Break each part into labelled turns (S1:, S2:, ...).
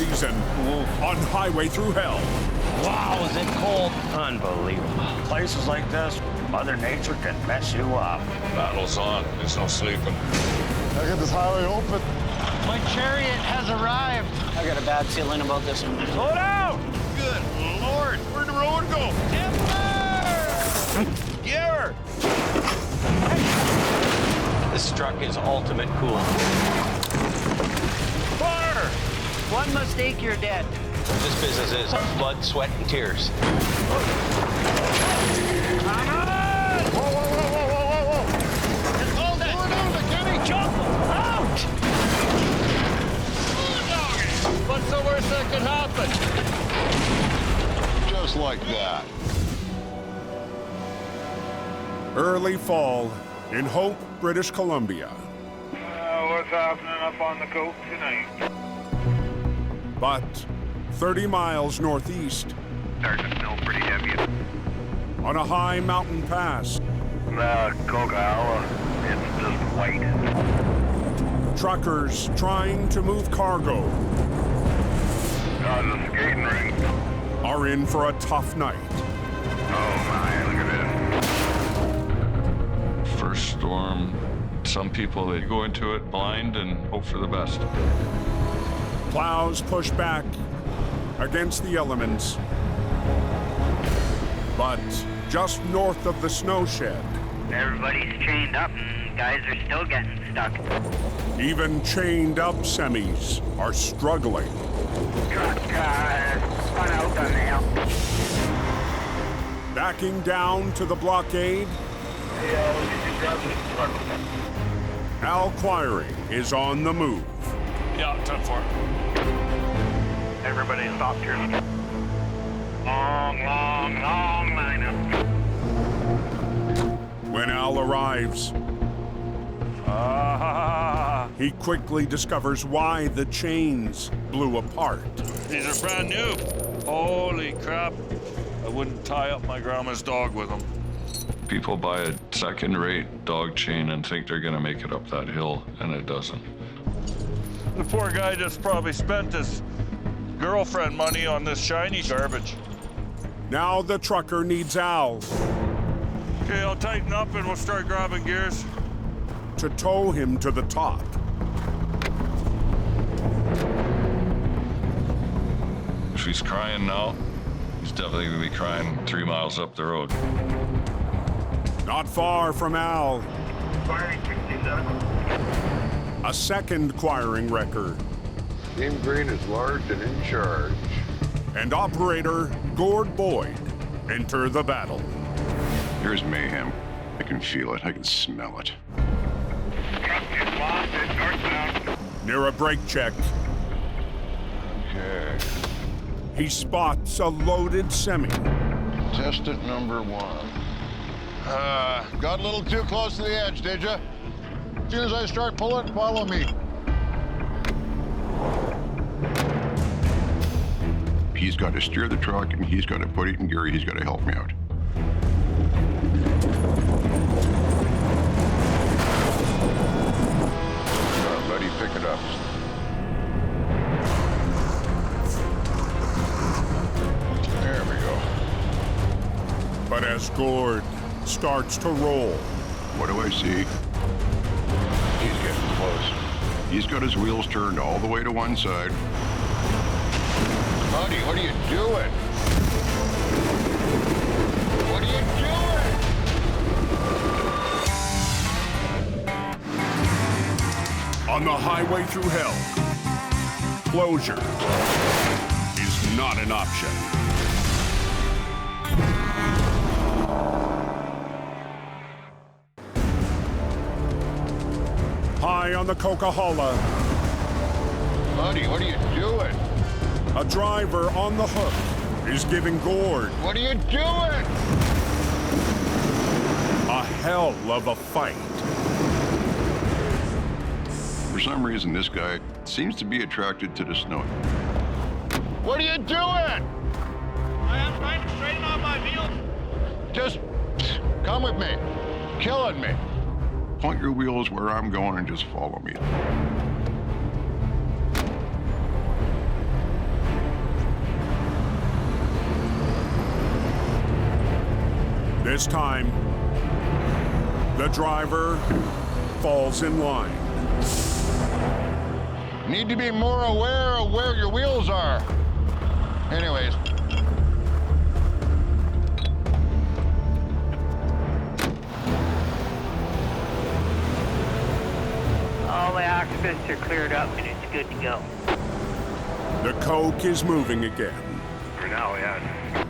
S1: season on Highway Thru Hell.
S2: Wow, is it cold?
S3: Unbelievable. Places like this, Mother Nature can mess you up.
S4: Battle's on. There's no sleeping.
S5: I get this highway open.
S2: My chariot has arrived.
S3: I got a bad feeling about this one.
S4: Slow down!
S1: Good Lord, where'd the road go?
S4: Gear!
S2: This truck is ultimate cool.
S4: Fire!
S3: One mistake, you're dead.
S2: This business is blood, sweat, and tears.
S4: Come on!
S5: Whoa, whoa, whoa, whoa, whoa, whoa, whoa.
S4: Just hold it!
S5: Slow down, McKinney.
S4: Jump out! What's the worst that could happen?
S5: Just like that.
S1: Early fall in Hope, British Columbia.
S6: What's happening up on the coast tonight?
S1: But 30 miles northeast,
S6: Starting to snow pretty heavy.
S1: on a high mountain pass,
S6: Coquihalla, it's just white.
S1: truckers trying to move cargo
S6: The skating rink.
S1: are in for a tough night.
S6: Oh my, look at this.
S4: First storm. Some people, they go into it blind and hope for the best.
S1: Plows push back against the elements. But just north of the snow shed,
S7: Everybody's chained up and guys are still getting stuck.
S1: even chained up semis are struggling.
S7: Truck spun out on the hill.
S1: Backing down to the blockade, Al Quiring is on the move.
S4: Yeah, 10-4.
S6: Everybody stop here. Long lineup.
S1: When Al arrives, he quickly discovers why the chains blew apart.
S4: These are brand new. Holy crap. I wouldn't tie up my grandma's dog with them. People buy a second-rate dog chain and think they're gonna make it up that hill, and it doesn't. The poor guy just probably spent his girlfriend money on this shiny garbage.
S1: Now the trucker needs Al
S4: Okay, I'll tighten up and we'll start grabbing gears.
S1: to tow him to the top.
S4: If he's crying now, he's definitely gonna be crying 3 miles up the road.
S1: Not far from Al,
S6: Firing 67.
S1: a second Quiring wrecker,
S5: Team Green is large and in charge.
S1: and operator Gord Boyd enter the battle.
S8: There's mayhem. I can feel it. I can smell it.
S6: Truck is lost, it's northbound.
S1: Near a brake check,
S5: Okay.
S1: he spots a loaded semi.
S5: Contestant number one. Got a little too close to the edge, did ya? As soon as I start pulling, follow me.
S8: He's got to steer the truck, and he's got to put it in gear. He's got to help me out.
S5: Buddy, pick it up. There we go.
S1: But as Gord starts to roll,
S8: What do I see?
S5: He's getting close.
S8: He's got his wheels turned all the way to one side.
S5: Buddy, what are you doing? What are you doing?
S1: on the Highway Thru Hell, closure is not an option. High on the Coquihalla,
S5: Buddy, what are you doing?
S1: a driver on the hook is giving Gord
S5: What are you doing?
S1: a hell of a fight.
S8: For some reason, this guy seems to be attracted to the snow.
S5: What are you doing?
S6: I am trying to straighten out my wheels.
S5: Just come with me. Killing me.
S8: Point your wheels where I'm going and just follow me.
S1: This time, the driver falls in line.
S5: Need to be more aware of where your wheels are. Anyways.
S7: All the occupants are cleared up and it's good to go.
S1: The Coke is moving again.
S6: For now, yes.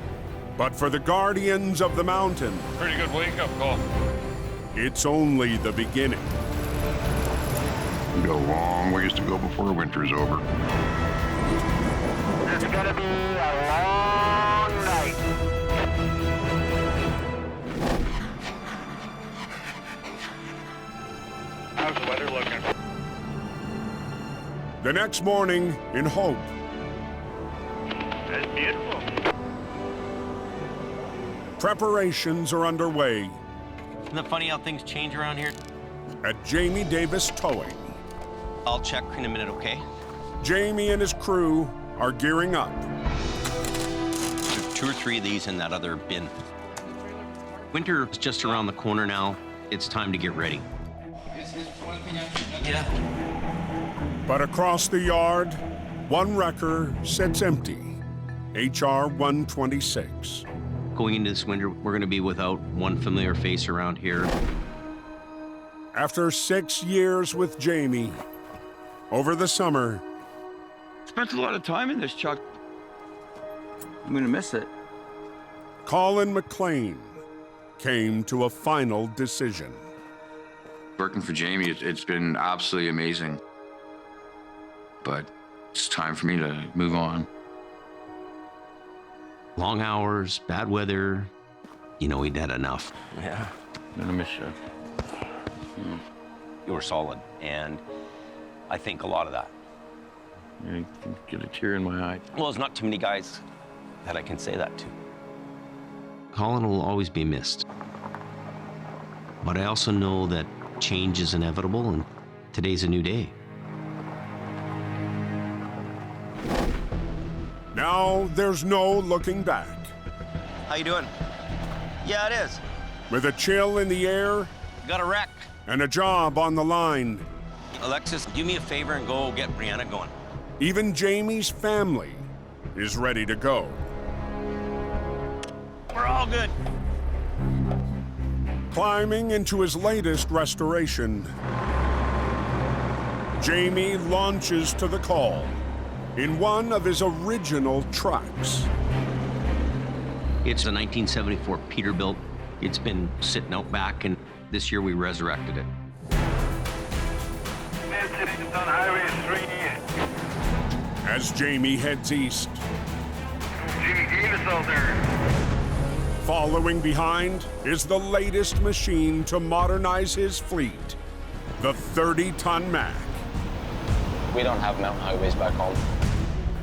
S1: But for the Guardians of the Mountain,
S4: Pretty good wake-up call.
S1: it's only the beginning.
S8: We got a long ways to go before winter's over.
S7: It's gonna be a long night.
S6: How's the weather looking?
S1: The next morning, in Hope,
S6: It's beautiful.
S1: preparations are underway
S2: Isn't it funny how things change around here?
S1: at Jamie Davis Towing.
S2: I'll check in a minute, okay?
S1: Jamie and his crew are gearing up.
S2: There's 2 or 3 of these in that other bin. Winter is just around the corner now. It's time to get ready. Yeah.
S1: But across the yard, one wrecker sits empty. HR 126.
S2: Going into this winter, we're going to be without one familiar face around here.
S1: After 6 years with Jamie, over the summer,
S9: Spent a lot of time in this truck. I'm gonna miss it.
S1: Colin McLean came to a final decision.
S10: Working for Jamie, it's been absolutely amazing. But it's time for me to move on.
S2: Long hours, bad weather. You know, he'd had enough.
S9: Yeah, I'm gonna miss you.
S2: You were solid, and I think a lot of that.
S9: I can get a tear in my eye.
S2: Well, there's not too many guys that I can say that to. Colin will always be missed. But I also know that change is inevitable, and today's a new day.
S1: Now there's no looking back.
S2: How you doing? Yeah, it is.
S1: With a chill in the air
S2: Got a wreck.
S1: and a job on the line,
S2: Alexis, do me a favor and go get Brianna going.
S1: even Jamie's family is ready to go.
S2: We're all good.
S1: Climbing into his latest restoration, Jamie launches to the call in one of his original trucks.
S2: It's a 1974 Peterbilt. It's been sitting out back, and this year we resurrected it.
S6: It's on Highway Thru.
S1: As Jamie heads east,
S6: Jimmy Davis out there.
S1: following behind is the latest machine to modernize his fleet, the 30-ton Mack.
S11: We don't have mountain highways back home.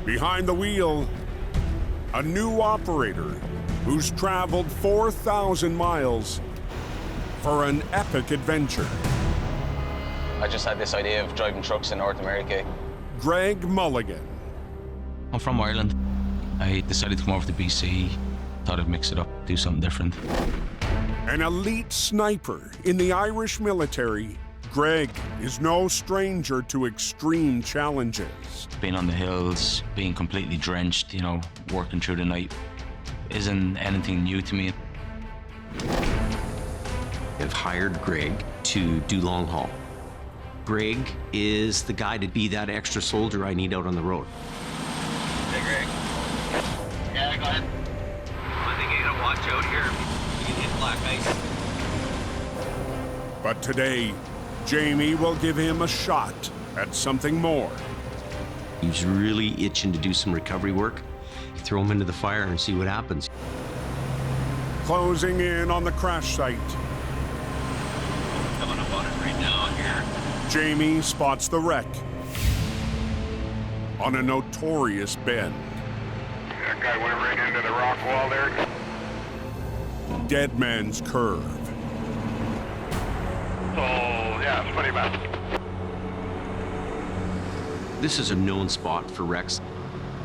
S1: Behind the wheel, a new operator who's traveled 4,000 miles for an epic adventure.
S11: I just had this idea of driving trucks in North America.
S1: Greg Mulligan.
S12: I'm from Ireland. I decided to come over to BC. Thought I'd mix it up, do something different.
S1: An elite sniper in the Irish military, Greg is no stranger to extreme challenges.
S12: Being on the hills, being completely drenched, you know, working through the night isn't anything new to me.
S2: I've hired Greg to do long haul. Greg is the guy to be that extra soldier I need out on the road.
S11: Hey, Greg. Yeah, go ahead.
S2: I think you gotta watch out here. You can hit black ice.
S1: But today, Jamie will give him a shot at something more.
S2: He's really itching to do some recovery work. You throw him into the fire and see what happens.
S1: Closing in on the crash site,
S2: Coming up on it right now here.
S1: Jamie spots the wreck on a notorious bend.
S6: That guy went right into the rock wall there.
S1: Dead Man's Curve.
S6: So, yeah, it's pretty bad.
S2: This is a known spot for wrecks.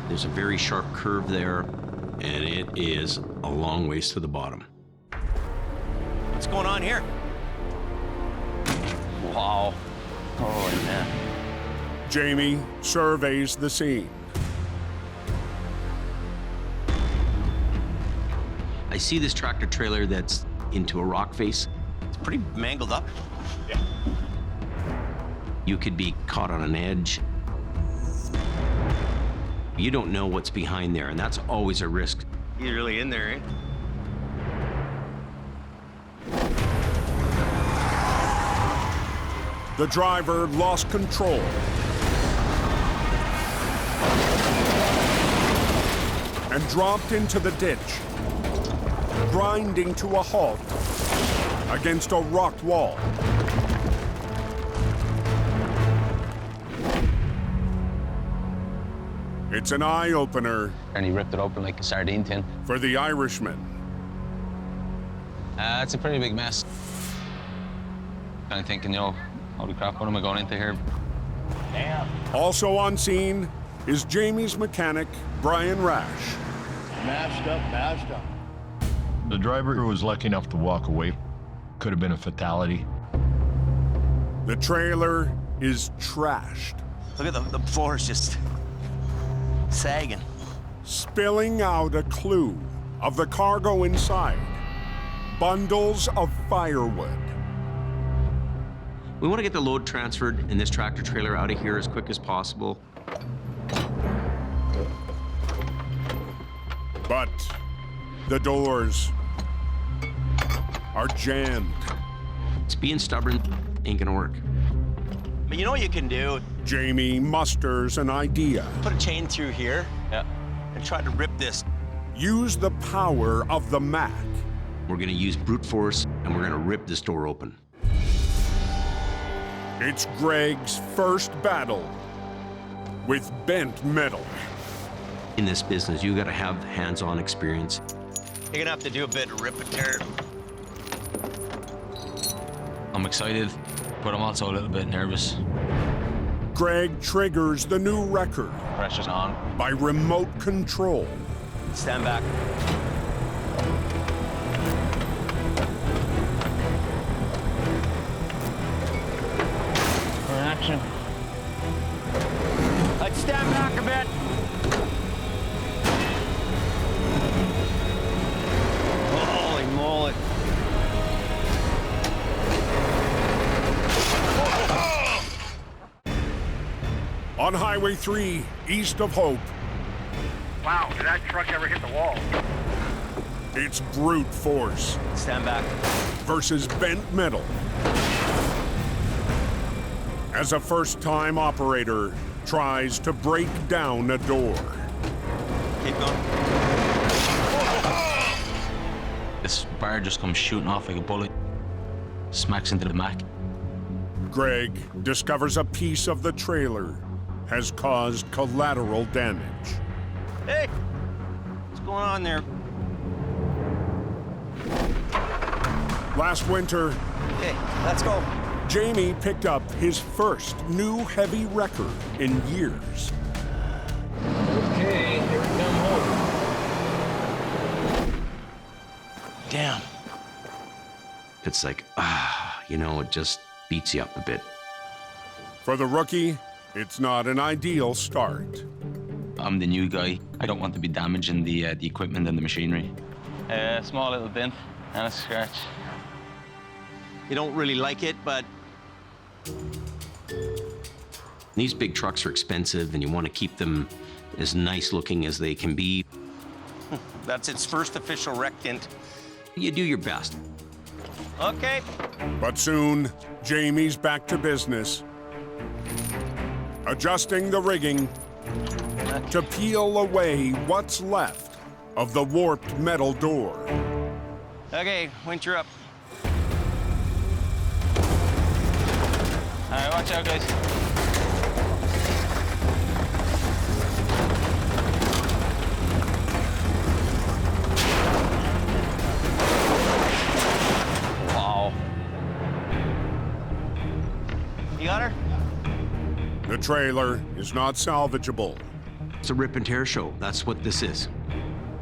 S2: There's a very sharp curve there, and it is a long ways to the bottom. What's going on here?
S11: Wow. Holy man.
S1: Jamie surveys the scene.
S2: I see this tractor trailer that's into a rock face. It's pretty mangled up.
S3: Yeah.
S2: You could be caught on an edge. You don't know what's behind there, and that's always a risk. He's really in there, eh?
S1: The driver lost control. And dropped into the ditch, grinding to a halt against a rock wall. It's an eye-opener.
S12: And he ripped it open like a sardine tin.
S1: For the Irishman.
S12: It's a pretty big mess. Kind of thinking, you know, holy crap, what am I going into here?
S3: Damn.
S1: Also on scene is Jamie's mechanic, Brian Rash.
S5: Mashed up. The driver was lucky enough to walk away. Could have been a fatality.
S1: The trailer is trashed.
S2: Look at the floor is just sagging.
S1: Spilling out a clue of the cargo inside. Bundles of firewood.
S2: We want to get the load transferred in this tractor trailer out of here as quick as possible.
S1: But the doors are jammed.
S2: It's being stubborn ain't gonna work.
S13: But you know what you can do?
S1: Jamie musters an idea.
S13: Put a chain through here.
S12: Yeah.
S13: And try to rip this.
S1: Use the power of the Mac.
S2: We're gonna use brute force, and we're gonna rip this door open.
S1: It's Greg's first battle with bent metal.
S2: In this business, you gotta have hands-on experience.
S13: You're gonna have to do a bit of rip and tear.
S12: I'm excited, but I'm also a little bit nervous.
S1: Greg triggers the new record.
S12: Pressure's on.
S1: By remote control.
S13: Stand back.
S12: For action.
S13: Let's stand back a bit. Holy moly.
S1: On Highway 3, east of Hope.
S6: Wow, did that truck ever hit the wall?
S1: It's brute force.
S13: Stand back.
S1: Versus bent metal. As a first-time operator tries to break down a door.
S13: Keep going.
S12: This bar just comes shooting off like a bullet. Smacks into the Mac.
S1: Greg discovers a piece of the trailer has caused collateral damage.
S13: Hey, what's going on there?
S1: Last winter,
S13: Okay, let's go.
S1: Jamie picked up his first new heavy record in years.
S12: Okay, here we come home.
S13: Damn.
S2: It's like, you know, it just beats you up a bit.
S1: For the rookie, it's not an ideal start.
S12: I'm the new guy. I don't want to be damaging the equipment and the machinery. A small little dent and a scratch.
S2: You don't really like it, but these big trucks are expensive and you want to keep them as nice looking as they can be.
S13: That's its first official wreck tint.
S2: You do your best.
S13: Okay.
S1: But soon, Jamie's back to business. Adjusting the rigging to peel away what's left of the warped metal door.
S13: Okay, winch her up. All right, watch out, guys. Wow. You got her?
S1: The trailer is not salvageable.
S2: It's a rip and tear show. That's what this is.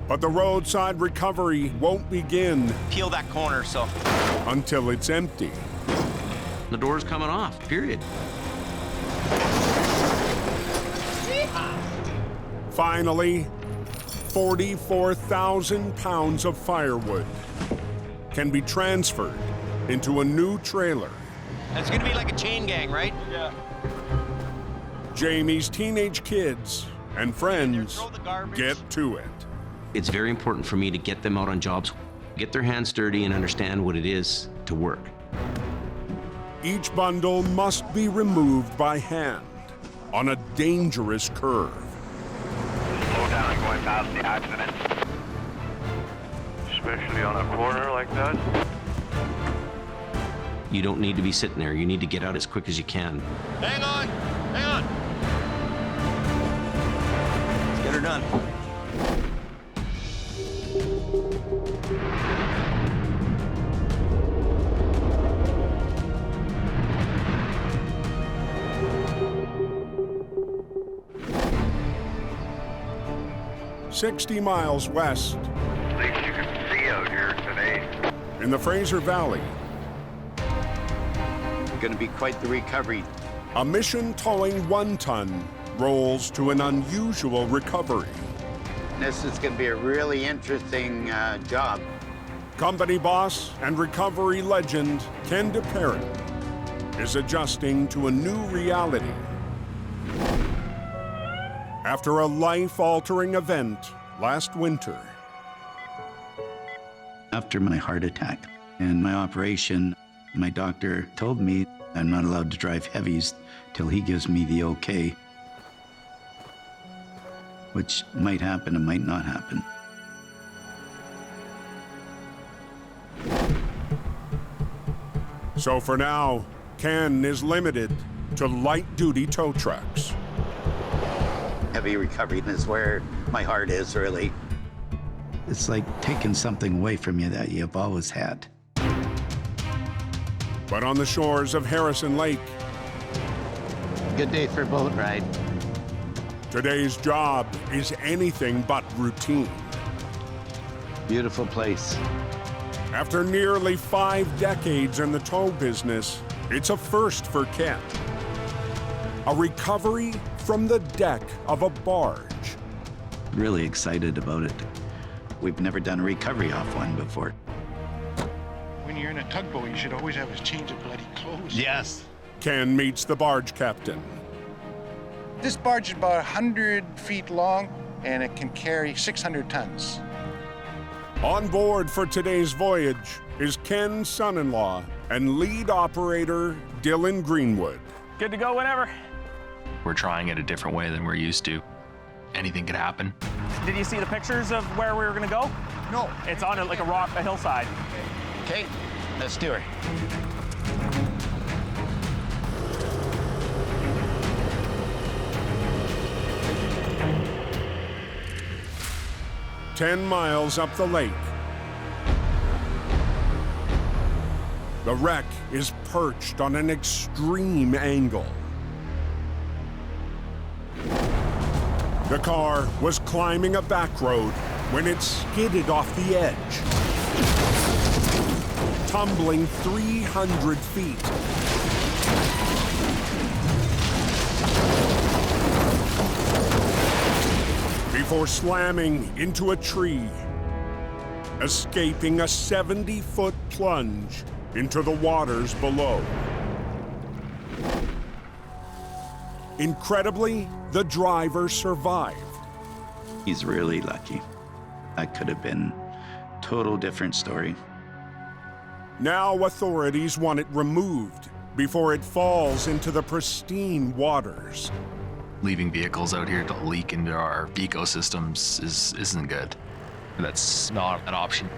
S1: But the roadside recovery won't begin
S13: Peel that corner, so.
S1: until it's empty.
S2: The door's coming off, period.
S1: Finally, 44,000 pounds of firewood can be transferred into a new trailer.
S13: It's gonna be like a chain gang, right?
S9: Yeah.
S1: Jamie's teenage kids and friends get to it.
S2: It's very important for me to get them out on jobs, get their hands dirty and understand what it is to work.
S1: Each bundle must be removed by hand on a dangerous curve.
S6: Slow down going past the accident. Especially on a corner like that.
S2: You don't need to be sitting there. You need to get out as quick as you can.
S13: Hang on! Hang on! Let's get her done.
S1: "60 miles west,
S6: At least you can see out here today.
S1: in the Fraser Valley,
S14: Going to be quite the recovery.
S1: a mission towing 1 ton rolls to an unusual recovery.
S14: This is going to be a really interesting job.
S1: Company boss and recovery legend Ken Duperon is adjusting to a new reality. After a life-altering event last winter.
S15: After my heart attack and my operation, my doctor told me I'm not allowed to drive heavies till he gives me the okay, which might happen and might not happen.
S1: So for now, Ken is limited to light-duty tow trucks.
S14: Heavy recovery is where my heart is, really.
S15: It's like taking something away from you that you've always had.
S1: But on the shores of Harrison Lake,
S14: Good day for a boat ride.
S1: today's job is anything but routine.
S15: Beautiful place.
S1: After nearly 5 decades in the tow business, it's a first for Ken. A recovery from the deck of a barge.
S15: Really excited about it. We've never done a recovery off one before.
S16: When you're in a tugboat, you should always have a change of bloody clothes.
S13: Yes.
S1: Ken meets the barge captain.
S16: This barge is about 100 feet long, and it can carry 600 tons.
S1: On board for today's voyage is Ken's son-in-law and lead operator Dylan Greenwood.
S17: Good to go whenever.
S12: We're trying it a different way than we're used to. Anything could happen.
S17: Did you see the pictures of where we were gonna go?
S16: No.
S17: It's on like a rock, a hillside.
S14: Okay, let's do it.
S1: "10 miles up the lake, the wreck is perched on an extreme angle. The car was climbing a back road when it skidded off the edge, tumbling 300 feet. Before slamming into a tree, escaping a 70-foot plunge into the waters below. Incredibly, the driver survived.
S15: He's really lucky. That could have been a total different story.
S1: Now authorities want it removed before it falls into the pristine waters.
S12: Leaving vehicles out here to leak into our ecosystems isn't good. That's not an option.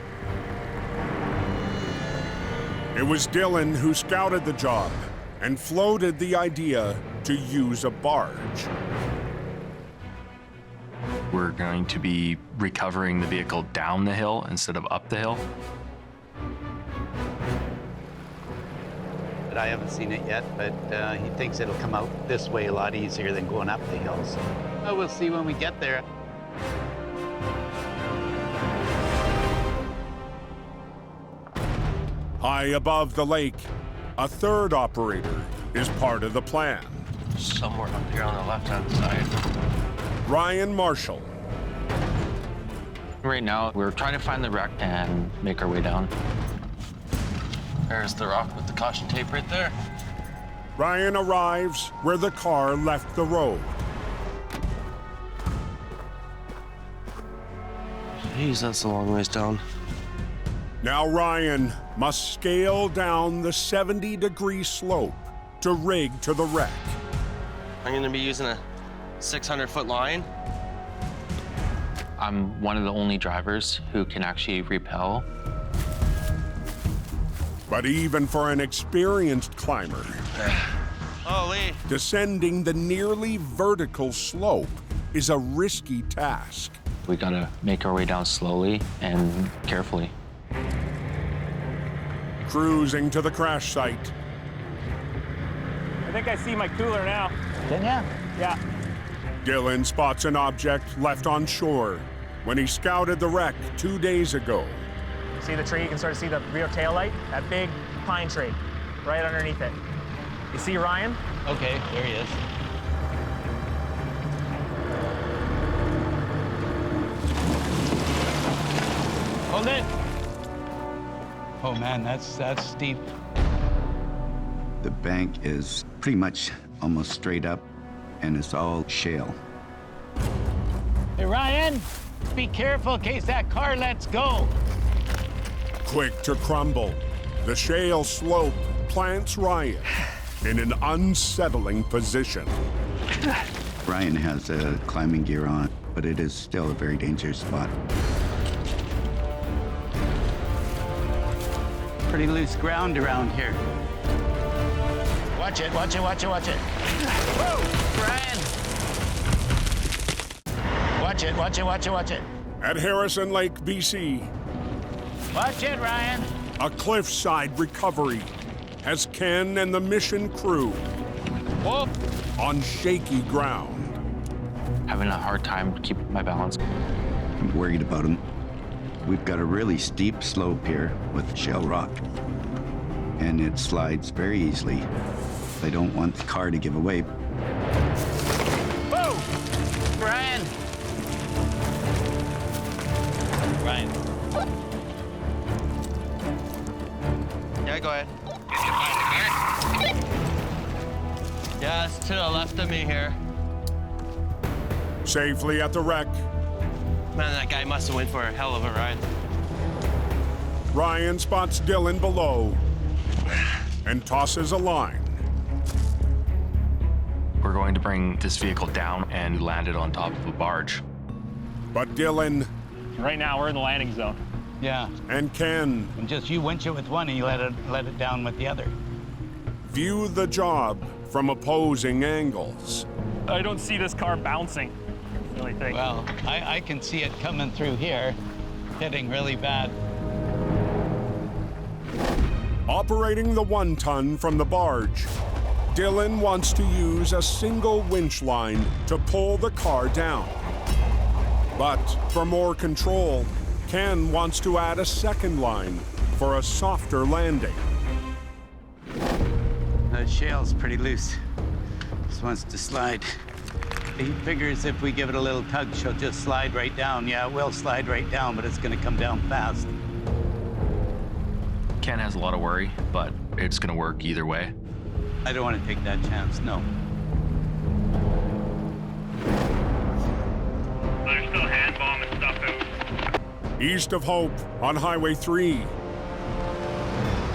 S1: It was Dylan who scouted the job and floated the idea to use a barge.
S12: We're going to be recovering the vehicle down the hill instead of up the hill.
S14: But I haven't seen it yet, but he thinks it'll come out this way a lot easier than going up the hill. So we'll see when we get there.
S1: High above the lake, a third operator is part of the plan.
S13: Somewhere up here on the left-hand side.
S1: Ryan Marshall.
S11: Right now, we're trying to find the wreck and make our way down.
S13: There's the rock with the caution tape right there.
S1: Ryan arrives where the car left the road.
S13: Jeez, that's a long ways down.
S1: Now Ryan must scale down the 70-degree slope to rig to the wreck.
S13: I'm gonna be using a 600-foot line.
S11: I'm one of the only drivers who can actually rappel.
S1: But even for an experienced climber,
S13: Holy.
S1: descending the nearly vertical slope is a risky task.
S11: We gotta make our way down slowly and carefully.
S1: Cruising to the crash site.
S17: I think I see my cooler now.
S14: Didn't ya?
S17: Yeah.
S1: Dylan spots an object left on shore when he scouted the wreck 2 days ago.
S17: See the tree? You can sort of see the rear tail light? That big pine tree right underneath it. You see Ryan?
S14: Okay, there he is. Hold it. Oh man, that's steep.
S15: The bank is pretty much almost straight up, and it's all shale.
S14: Hey, Ryan, be careful in case that car lets go.
S1: Quick to crumble, the shale slope plants Ryan in an unsettling position.
S15: Ryan has a climbing gear on, but it is still a very dangerous spot.
S14: Pretty loose ground around here.
S3: Watch it, watch it, watch it, watch it.
S14: Whoa, Ryan.
S3: Watch it, watch it, watch it, watch it.
S1: At Harrison Lake, BC,
S14: Watch it, Ryan.
S1: a cliffside recovery has Ken and the mission crew
S14: Whoop.
S1: on shaky ground.
S11: Having a hard time keeping my balance.
S15: I'm worried about him. We've got a really steep slope here with shale rock, and it slides very easily. I don't want the car to give away.
S14: Whoa! Ryan! Ryan.
S13: Yeah, go ahead. Yeah, it's to the left of me here.
S1: Safely at the wreck,
S13: Man, that guy must have went for a hell of a ride.
S1: Ryan spots Dylan below and tosses a line.
S11: We're going to bring this vehicle down and land it on top of a barge.
S1: But Dylan
S17: Right now, we're in the landing zone.
S14: Yeah.
S1: and Ken
S14: And just you winch it with one and you let it down with the other.
S1: view the job from opposing angles.
S17: I don't see this car bouncing. That's the only thing.
S14: Well, I can see it coming through here, hitting really bad.
S1: Operating the 1-ton from the barge, Dylan wants to use a single winch line to pull the car down. But for more control, Ken wants to add a second line for a softer landing.
S14: The shale's pretty loose. Just wants to slide. He figures if we give it a little tug, she'll just slide right down. Yeah, it will slide right down, but it's gonna come down fast.
S11: Ken has a lot of worry, but it's gonna work either way.
S14: I don't want to take that chance, no.
S6: They're still hand bombing stuff out.
S1: East of Hope on Highway 3,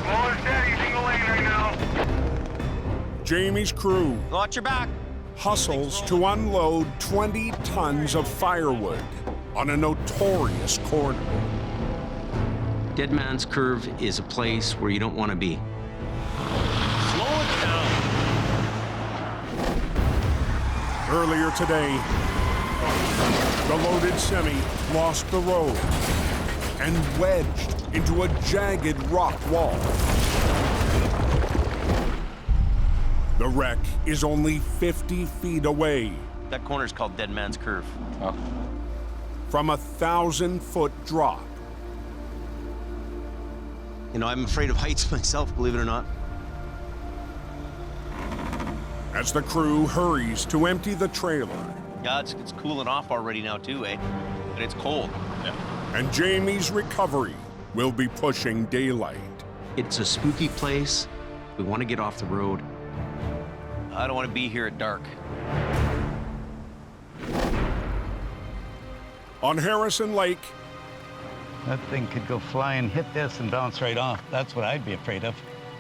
S6: Oh, steady, single lane right now.
S1: Jamie's crew
S13: Watch your back.
S1: hustles to unload 20 tons of firewood on a notorious corridor.
S2: Dead Man's Curve is a place where you don't want to be.
S13: Slow it down.
S1: Earlier today, the loaded semi lost the road and wedged into a jagged rock wall. The wreck is only 50 feet away
S13: That corner's called Dead Man's Curve.
S11: Oh.
S1: from a 1,000-foot drop.
S2: You know, I'm afraid of heights myself, believe it or not.
S1: As the crew hurries to empty the trailer.
S2: Yeah, it's cooling off already now too, eh? But it's cold. Yeah.
S1: And Jamie's recovery will be pushing daylight.
S2: It's a spooky place. We want to get off the road. I don't want to be here at dark.
S1: On Harrison Lake,
S14: that thing could go fly and hit this and bounce right off. That's what I'd be afraid of.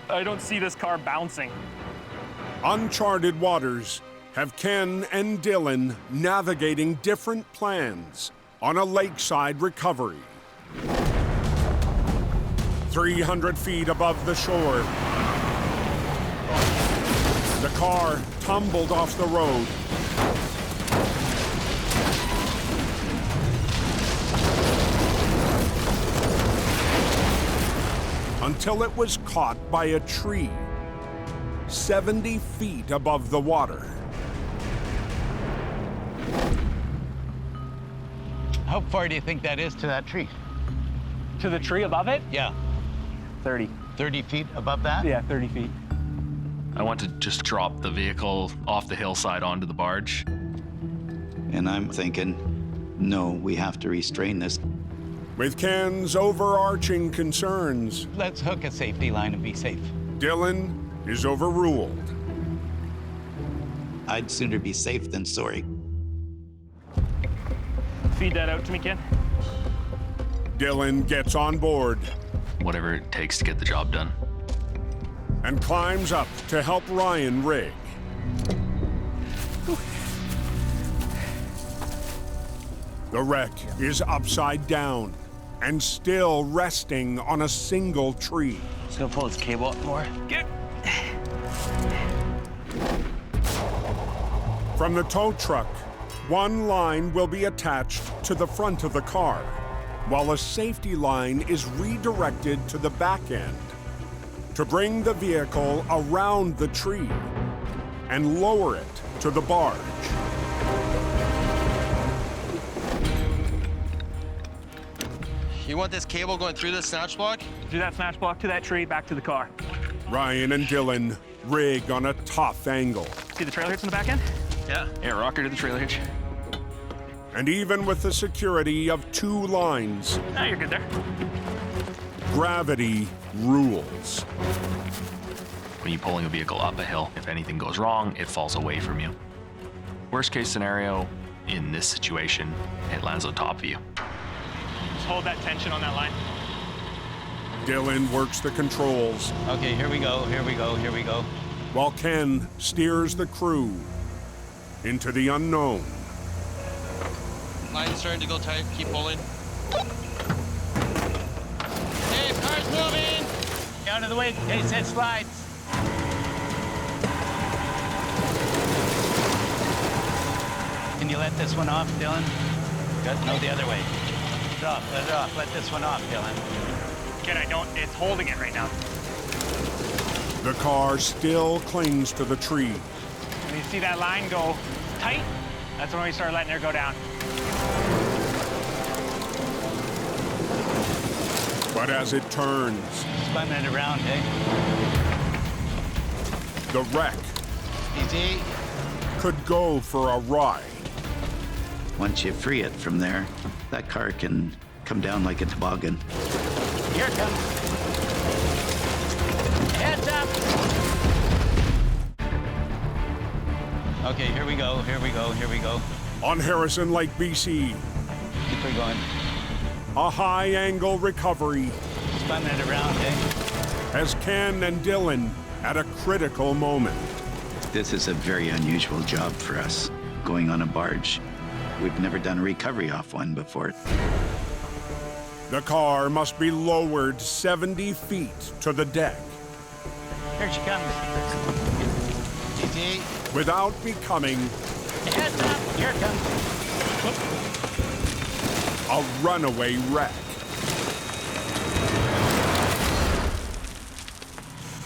S17: I don't see this car bouncing.
S1: Uncharted waters have Ken and Dylan navigating different plans on a lakeside recovery. 300 feet above the shore, the car tumbled off the road. Until it was caught by a tree 70 feet above the water.
S14: How far do you think that is to that tree?
S17: To the tree above it?
S14: Yeah.
S17: 30.
S14: 30 feet above that?
S17: Yeah, 30 feet.
S18: I want to just drop the vehicle off the hillside onto the barge.
S15: And I'm thinking, no, we have to restrain this.
S1: With Ken's overarching concerns,
S14: let's hook a safety line and be safe.
S1: Dylan is overruled.
S15: I'd sooner be safe than sorry.
S17: Feed that out to me, Ken.
S1: Dylan gets on board.
S18: Whatever it takes to get the job done.
S1: And climbs up to help Ryan rig. The wreck is upside down and still resting on a single tree.
S13: Just gonna pull this cable up more. Get.
S1: From the tow truck, one line will be attached to the front of the car, while a safety line is redirected to the back end to bring the vehicle around the tree and lower it to the barge.
S11: You want this cable going through this snatch block?
S17: Do that snatch block to that tree, back to the car.
S1: Ryan and Dylan rig on a tough angle.
S17: See the trailer hitch in the back end?
S18: Yeah. Yeah, rocker to the trailer hitch.
S1: And even with the security of 2 lines,
S17: Ah, you're good there.
S1: gravity rules.
S18: When you're pulling a vehicle up a hill, if anything goes wrong, it falls away from you. Worst case scenario, in this situation, it lands on top of you.
S17: Just hold that tension on that line.
S1: Dylan works the controls.
S14: Okay, here we go, here we go, here we go.
S1: While Ken steers the crew into the unknown.
S11: Line's starting to go tight. Keep pulling. Hey, car's moving!
S14: Out of the way in case it slides. Can you let this one off, Dylan? Good. No, the other way. Let it off, let it off. Let this one off, Dylan.
S17: Ken, I don't, it's holding it right now.
S1: The car still clings to the tree.
S17: When you see that line go tight, that's when we start letting her go down.
S1: But as it turns,
S14: spinning it around, eh?
S1: The wreck
S14: easy
S1: could go for a ride.
S15: Once you free it from there, that car can come down like a toboggan.
S14: Here it comes. Heads up. Okay, here we go, here we go, here we go.
S1: On Harrison Lake, BC.
S14: Keep her going.
S1: A high-angle recovery.
S14: Spinning it around, eh?
S1: As Ken and Dylan at a critical moment.
S15: This is a very unusual job for us, going on a barge. We've never done a recovery off one before.
S1: The car must be lowered 70 feet to the deck.
S14: Here she comes. Easy.
S1: Without becoming
S14: Heads up. Here it comes.
S1: a runaway wreck.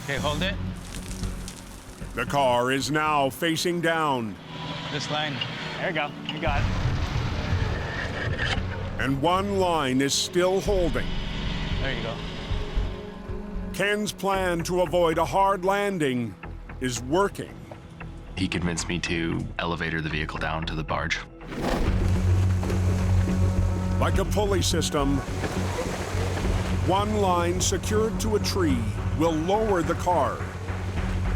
S14: Okay, hold it.
S1: The car is now facing down.
S14: This line.
S17: There you go. You got it.
S1: And one line is still holding.
S14: There you go.
S1: Ken's plan to avoid a hard landing is working.
S18: He convinced me to elevator the vehicle down to the barge.
S1: Like a pulley system, one line secured to a tree will lower the car,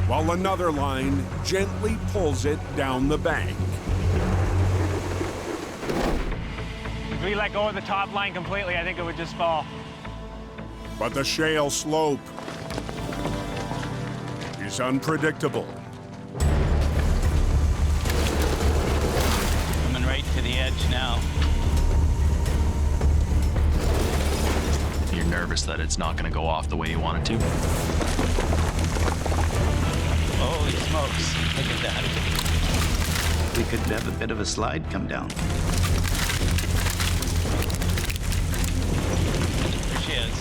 S1: while another line gently pulls it down the bank.
S17: If we let go of the top line completely, I think it would just fall.
S1: But the shale slope is unpredictable.
S14: Coming right to the edge now.
S18: You're nervous that it's not going to go off the way you want it to.
S14: Holy smokes, look at that.
S15: We could have a bit of a slide come down.
S14: There she is.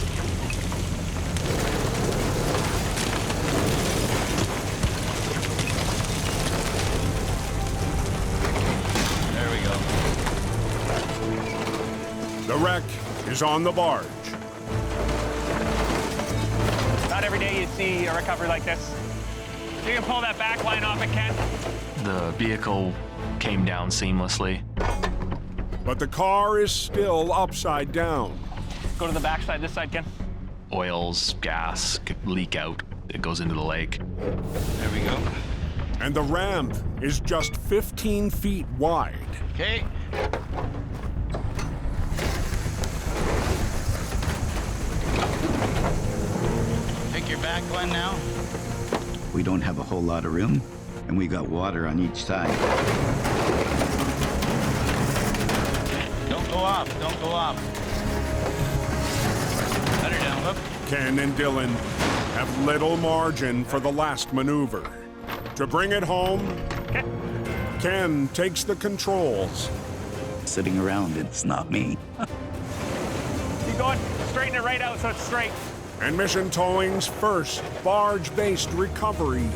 S14: There we go.
S1: The wreck is on the barge.
S17: Not every day you see a recovery like this. You can pull that back line off it, Ken.
S18: The vehicle came down seamlessly.
S1: But the car is still upside down.
S17: Go to the back side, this side, Ken.
S18: Oils, gas could leak out. It goes into the lake.
S14: There we go.
S1: And the ramp is just 15 feet wide.
S14: Okay. Pick your back one now.
S15: We don't have a whole lot of room, and we got water on each side.
S14: Don't go off, don't go off. Let her down, look.
S1: Ken and Dylan have little margin for the last maneuver. To bring it home, Ken takes the controls.
S15: Sitting around, it's not me.
S17: Keep going, straighten it right out so it's straight.
S1: And Mission Towing's first barge-based recovery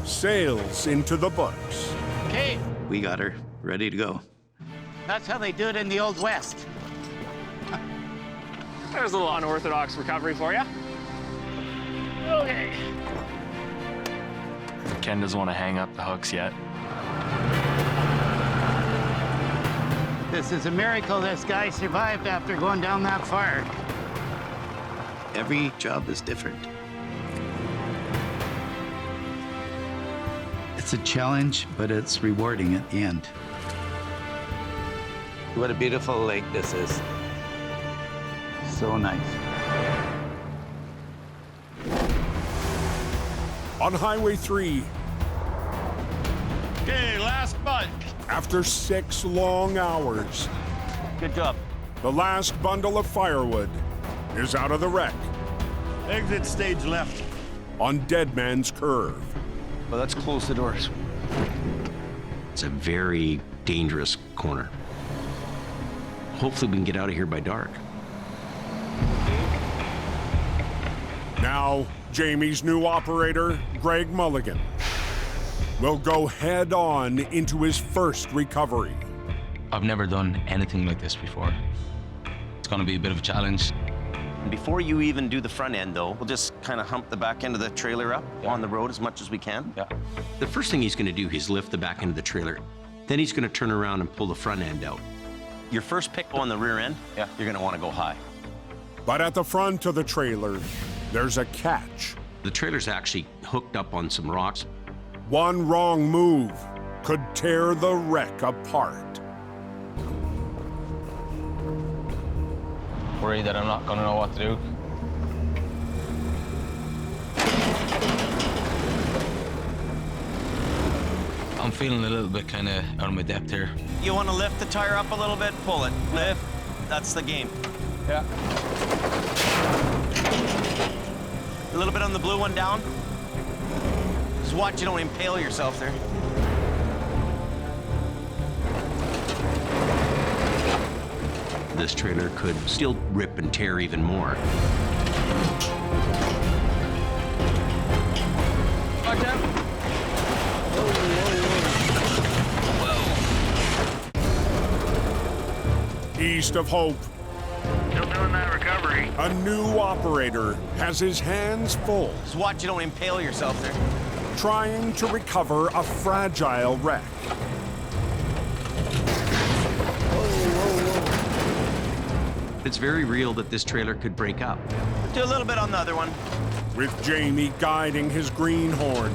S1: sails into the books.
S14: Okay.
S15: We got her ready to go.
S14: That's how they do it in the Old West.
S17: There's a little unorthodox recovery for you. Okay.
S18: Ken doesn't want to hang up the hooks yet.
S14: This is a miracle this guy survived after going down that far.
S15: Every job is different. It's a challenge, but it's rewarding at the end.
S14: What a beautiful lake this is. So nice.
S1: On Highway 3,
S3: Okay, last bunch.
S1: after 6 long hours,
S13: Good job.
S1: the last bundle of firewood is out of the wreck
S3: Exit stage left.
S1: on Dead Man's Curve.
S13: Well, let's close the doors.
S2: It's a very dangerous corner. Hopefully we can get out of here by dark.
S1: Now, Jamie's new operator, Greg Mulligan, will go head-on into his first recovery.
S12: I've never done anything like this before. It's going to be a bit of a challenge.
S13: Before you even do the front end, though, we'll just kind of hump the back end of the trailer up on the road as much as we can.
S12: Yeah.
S2: The first thing he's going to do is lift the back end of the trailer. Then he's going to turn around and pull the front end out.
S13: Your first pick on the rear end, you're going to want to go high.
S1: But at the front of the trailer, there's a catch.
S2: The trailer's actually hooked up on some rocks.
S1: One wrong move could tear the wreck apart.
S11: Worried that I'm not going to know what to do.
S12: I'm feeling a little bit kind of out of my depth here.
S13: You want to lift the tire up a little bit, pull it. Lift. That's the game.
S12: Yeah.
S13: A little bit on the blue one down. Just watch you don't impale yourself there.
S2: This trailer could still rip and tear even more.
S12: Watch out.
S1: East of Hope,
S6: Still doing that recovery.
S1: A new operator has his hands full.
S13: Just watch you don't impale yourself there.
S1: Trying to recover a fragile wreck.
S2: It's very real that this trailer could break up.
S13: Do a little bit on the other one.
S1: With Jamie guiding his greenhorn.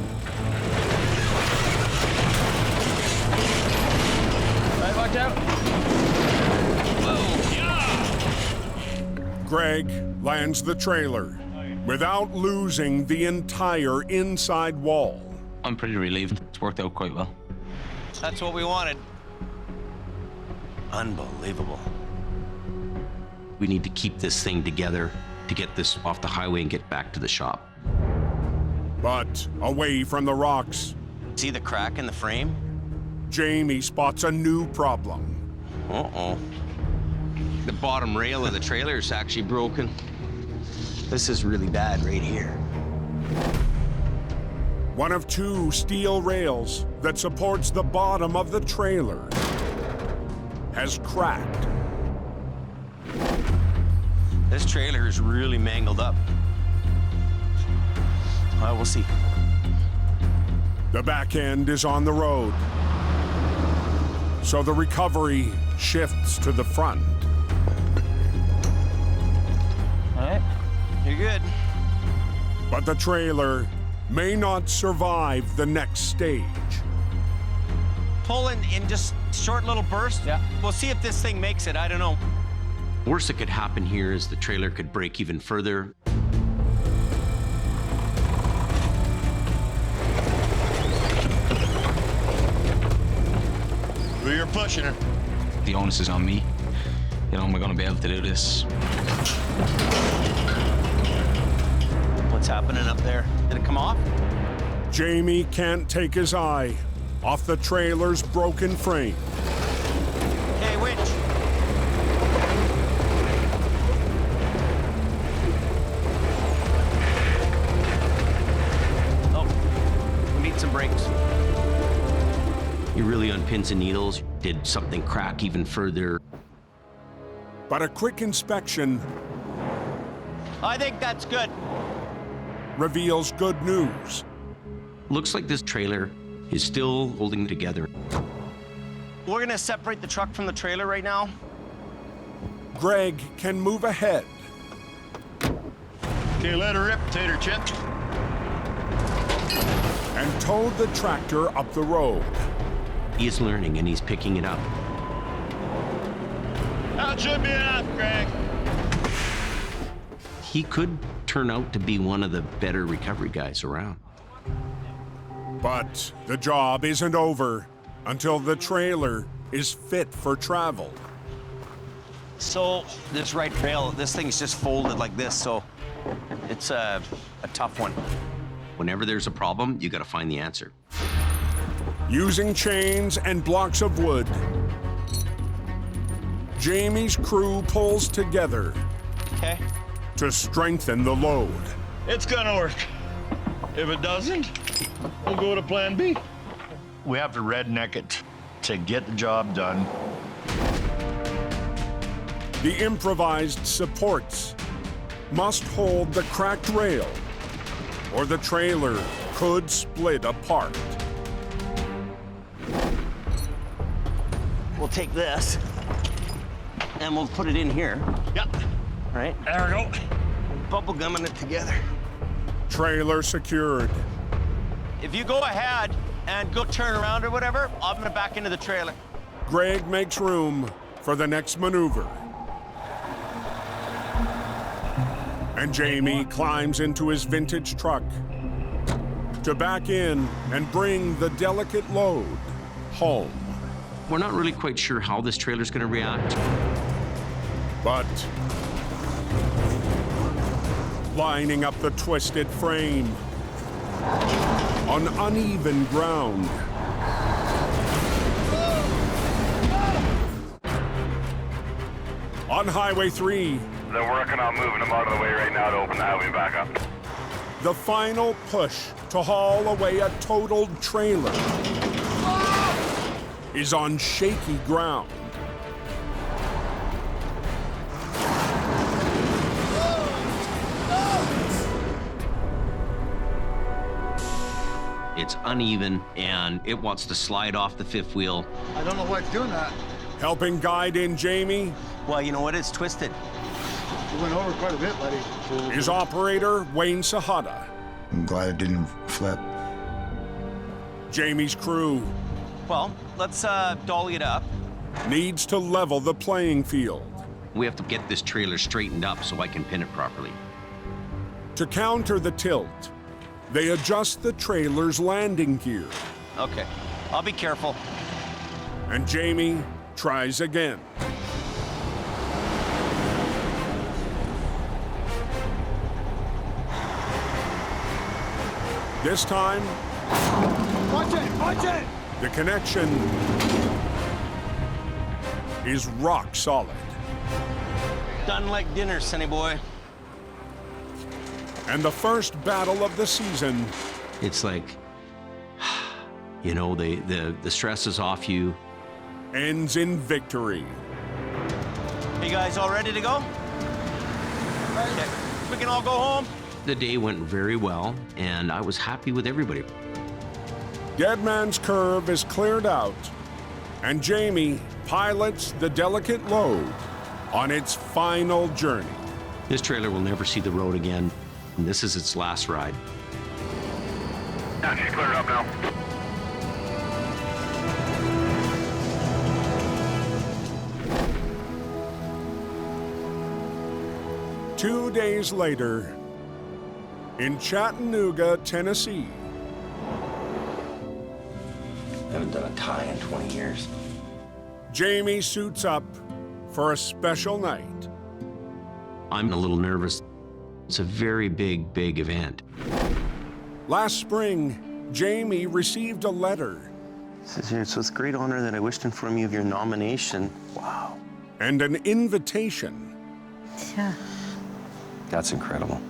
S9: Right, watch out.
S2: Whoa.
S1: Greg lands the trailer without losing the entire inside wall.
S12: I'm pretty relieved. It's worked out quite well.
S13: That's what we wanted. Unbelievable.
S2: We need to keep this thing together to get this off the highway and get back to the shop.
S1: But away from the rocks,
S13: See the crack in the frame?
S1: Jamie spots a new problem.
S2: Uh-oh. The bottom rail of the trailer is actually broken. This is really bad right here.
S1: One of two steel rails that supports the bottom of the trailer has cracked.
S13: This trailer is really mangled up. Well, we'll see.
S1: The back end is on the road, so the recovery shifts to the front.
S13: All right, you're good.
S1: But the trailer may not survive the next stage.
S13: Pull in just short little bursts.
S9: Yeah.
S13: We'll see if this thing makes it. I don't know.
S2: Worst that could happen here is the trailer could break even further.
S5: You're pushing her.
S12: The onus is on me. You know, am I going to be able to do this?
S13: What's happening up there? Did it come off?
S1: Jamie can't take his eye off the trailer's broken frame.
S13: Hey, winch. Oh, we need some brakes.
S2: You're really on pins and needles. Did something crack even further?
S1: But a quick inspection
S13: I think that's good.
S1: reveals good news.
S2: Looks like this trailer is still holding together.
S13: We're gonna separate the truck from the trailer right now.
S1: Greg can move ahead.
S5: Okay, let her rip, tater chip.
S1: And tow the tractor up the road.
S2: He is learning and he's picking it up.
S5: That should be enough, Greg.
S2: He could turn out to be one of the better recovery guys around.
S1: But the job isn't over until the trailer is fit for travel.
S13: So this right rail, this thing's just folded like this, so it's a tough one.
S2: Whenever there's a problem, you gotta find the answer.
S1: Using chains and blocks of wood, Jamie's crew pulls together
S13: Okay.
S1: to strengthen the load.
S5: It's gonna work. If it doesn't, we'll go to plan B. We have to redneck it to get the job done.
S1: The improvised supports must hold the cracked rail, or the trailer could split apart.
S13: We'll take this and we'll put it in here.
S5: Yep.
S13: All right.
S5: There we go.
S13: Bubble gumming it together.
S1: Trailer secured.
S13: If you go ahead and go turn around or whatever, I'm gonna back into the trailer.
S1: Greg makes room for the next maneuver. And Jamie climbs into his vintage truck to back in and bring the delicate load home.
S2: We're not really quite sure how this trailer's gonna react.
S1: But lining up the twisted frame on uneven ground. On Highway 3,
S6: They're working on moving them out of the way right now to open the highway back up.
S1: the final push to haul away a totaled trailer is on shaky ground.
S2: uneven, and it wants to slide off the fifth wheel.
S16: I don't know what's doing that.
S1: Helping guide in Jamie.
S13: Well, you know what? It's twisted.
S16: We went over quite a bit, buddy.
S1: His operator, Wayne Sahada.
S19: I'm glad it didn't flip.
S1: Jamie's crew.
S13: Well, let's dolly it up.
S1: Needs to level the playing field.
S2: We have to get this trailer straightened up so I can pin it properly.
S1: To counter the tilt, they adjust the trailer's landing gear.
S13: Okay, I'll be careful.
S1: And Jamie tries again. This time,
S16: Watch it! Watch it!
S1: the connection is rock solid.
S13: Done like dinner, sonny boy.
S1: And the first battle of the season.
S2: It's like, you know, the stress is off you.
S1: Ends in victory.
S13: You guys all ready to go? Okay. We can all go home.
S2: The day went very well, and I was happy with everybody.
S1: Dead Man's Curve is cleared out, and Jamie pilots the delicate load on its final journey.
S2: This trailer will never see the road again, and this is its last ride.
S6: Yeah, she's cleared up now.
S1: Two days later, in Chattanooga, Tennessee.
S2: I haven't done a tie in 20 years.
S1: Jamie suits up for a special night.
S2: I'm a little nervous. It's a very big, big event.
S1: Last spring, Jamie received a letter.
S13: It says here, it's with great honor that I wish to inform you of your nomination. Wow.
S1: And an invitation.
S20: Yeah.
S2: That's incredible.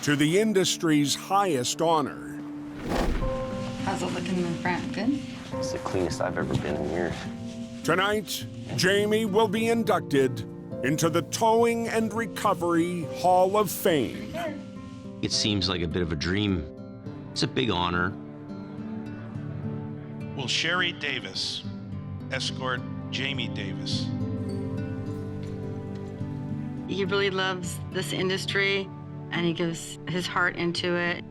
S1: To the industry's highest honor.
S20: How's it looking in the front? Good?
S13: It's the cleanest I've ever been in years.
S1: Tonight, Jamie will be inducted into the Towing and Recovery Hall of Fame.
S2: It seems like a bit of a dream. It's a big honor.
S21: Will Sherry Davis escort Jamie Davis?
S20: He really loves this industry, and he gives his heart into it.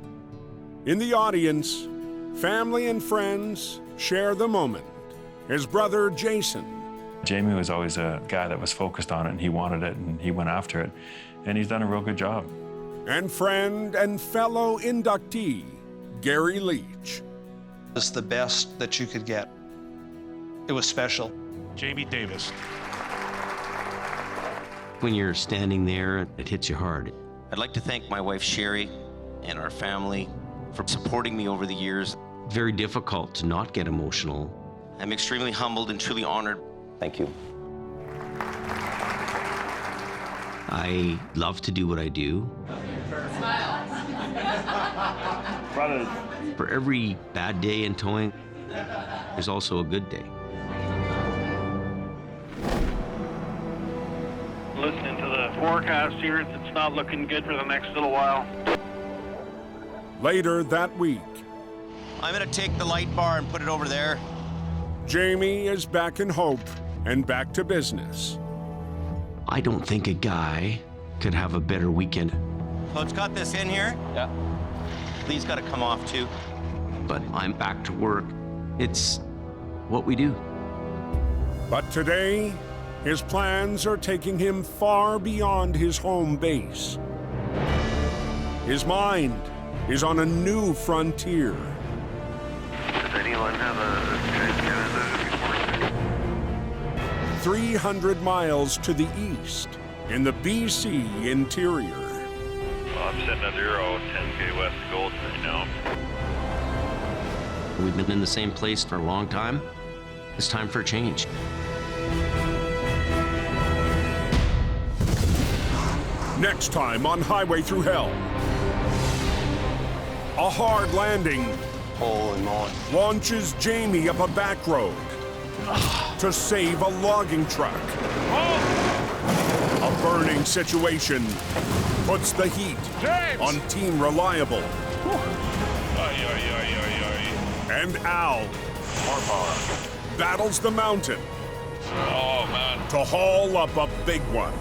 S1: In the audience, family and friends share the moment. His brother, Jason.
S22: Jamie was always a guy that was focused on it, and he wanted it, and he went after it. And he's done a real good job.
S1: And friend and fellow inductee, Gary Leach.
S23: It's the best that you could get. It was special.
S21: Jamie Davis.
S2: When you're standing there, it hits you hard.
S13: I'd like to thank my wife, Sherry, and our family for supporting me over the years.
S2: Very difficult to not get emotional.
S13: I'm extremely humbled and truly honored. Thank you.
S2: I love to do what I do. For every bad day in towing, there's also a good day.
S6: Listening to the forecast here, it's not looking good for the next little while.
S1: Later that week,
S13: I'm gonna take the light bar and put it over there.
S1: Jamie is back in hope and back to business.
S2: I don't think a guy could have a better weekend.
S13: So it's got this in here? Yeah. These gotta come off too.
S2: But I'm back to work. It's what we do.
S1: But today, his plans are taking him far beyond his home base. His mind is on a new frontier.
S6: Does anyone have a Trans-Canada report?
S1: 300 miles to the east, in the BC interior.
S6: Well, I'm sitting at 10K west of Golden right now.
S2: We've been in the same place for a long time. It's time for a change.
S1: Next time on Highway Thru Hell. A hard landing.
S13: Holy moly.
S1: Launches Jamie up a back road to save a logging truck. A burning situation puts the heat on Team Reliable. And Al battles the mountain
S5: Oh, man.
S1: to haul up a big one.